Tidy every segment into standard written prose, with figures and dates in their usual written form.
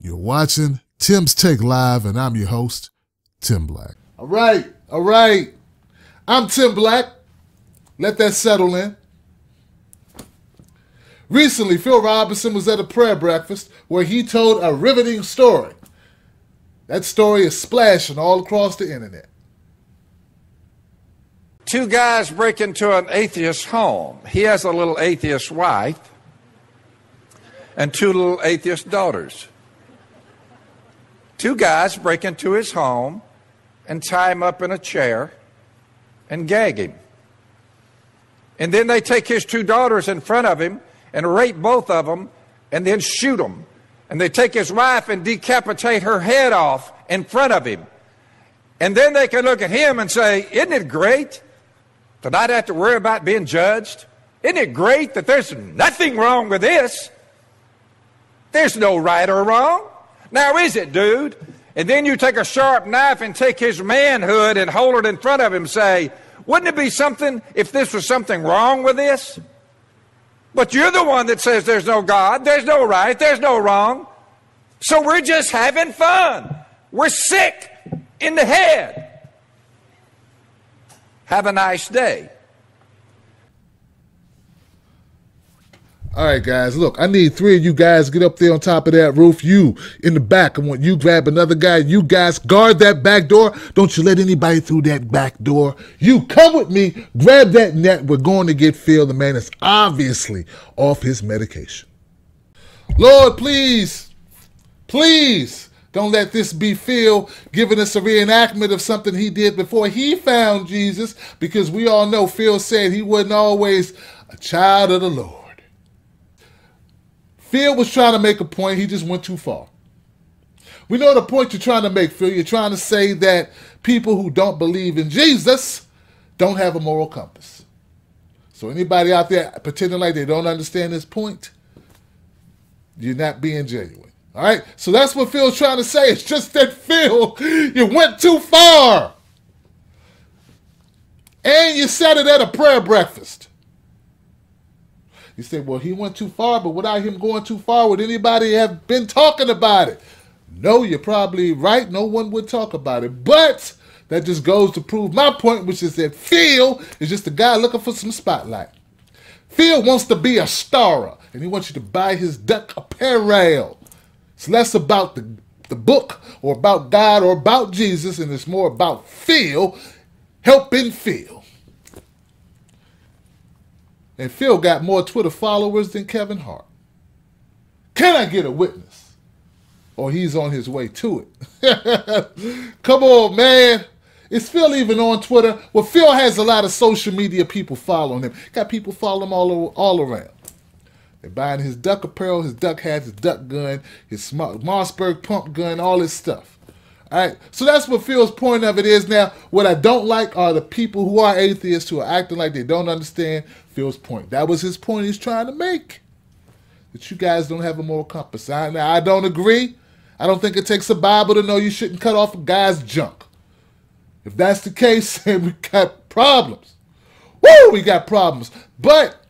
You're watching Tim's Take Live, and I'm your host, Tim Black. All right. I'm Tim Black. Let that settle in. Recently, Phil Robertson was at a prayer breakfast where he told a riveting story. That story is splashing all across the internet. Two guys break into an atheist home. He has a little atheist wife and two little atheist daughters. Two guys break into his home and tie him up in a chair and gag him. And then they take his two daughters in front of him and rape both of them and then shoot them. And they take his wife and decapitate her head off in front of him. And then they can look at him and say, isn't it great that I'd have to worry about being judged? Isn't it great that there's nothing wrong with this? There's no right or wrong. Now is it, dude? And then you take a sharp knife and take his manhood and hold it in front of him and say, wouldn't it be something if this was something wrong with this? But you're the one that says there's no God, there's no right, there's no wrong. So we're just having fun. We're sick in the head. Have a nice day. All right, guys, look, I need three of you guys to get up there on top of that roof. You in the back, I want you grab another guy. You guys guard that back door. Don't you let anybody through that back door. You come with me, grab that net. We're going to get Phil. The man is obviously off his medication. Lord, please don't let this be Phil giving us a reenactment of something he did before he found Jesus, because we all know Phil said he wasn't always a child of the Lord. Phil was trying to make a point. He just went too far. We know the point you're trying to make, Phil. You're trying to say that people who don't believe in Jesus don't have a moral compass. So anybody out there pretending like they don't understand this point, you're not being genuine. All right? So that's what Phil's trying to say. It's just that, Phil, you went too far. And you said it at a prayer breakfast. You say, well, he went too far, but without him going too far, would anybody have been talking about it? No, you're probably right. No one would talk about it. But that just goes to prove my point, which is that Phil is just a guy looking for some spotlight. Phil wants to be a star, and he wants you to buy his duck apparel. It's less about the book or about God or about Jesus, and it's more about Phil helping Phil. And Phil got more Twitter followers than Kevin Hart. Can I get a witness? Or he's on his way to it. Come on, man. Is Phil even on Twitter? Well, Phil has a lot of social media people following him. Got people following him all around. They're buying his duck apparel, his duck hat, his duck gun, his Mossberg pump gun, all this stuff. All right, so that's what Phil's point of it is. Now, what I don't like are the people who are atheists who are acting like they don't understand Phil's point. That was his point he's trying to make, that you guys don't have a moral compass. Now, I don't agree. I don't think it takes a Bible to know you shouldn't cut off a guy's junk. If that's the case, then we got problems. Woo, we got problems. But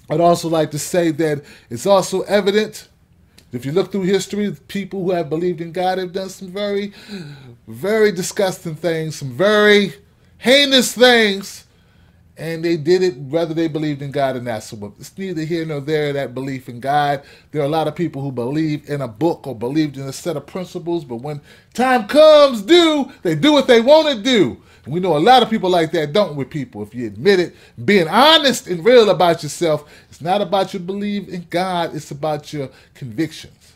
I'd also like to say that it's also evident, if you look through history, people who have believed in God have done some very, very disgusting things, some very heinous things, and they did it whether they believed in God or not. So it's neither here nor there, that belief in God. There are a lot of people who believe in a book or believed in a set of principles, but when time comes due, they do what they want to do. And we know a lot of people like that, don't we, people? If you admit it, being honest and real about yourself, it's not about your belief in God, it's about your convictions.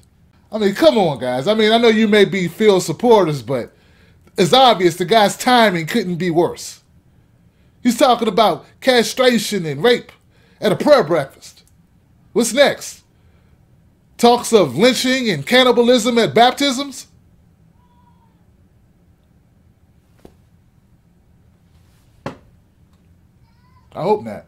I mean, come on, guys. I mean, I know you may be Phil supporters, but it's obvious the guy's timing couldn't be worse. He's talking about castration and rape at a prayer breakfast. What's next? Talks of lynching and cannibalism at baptisms? I hope not.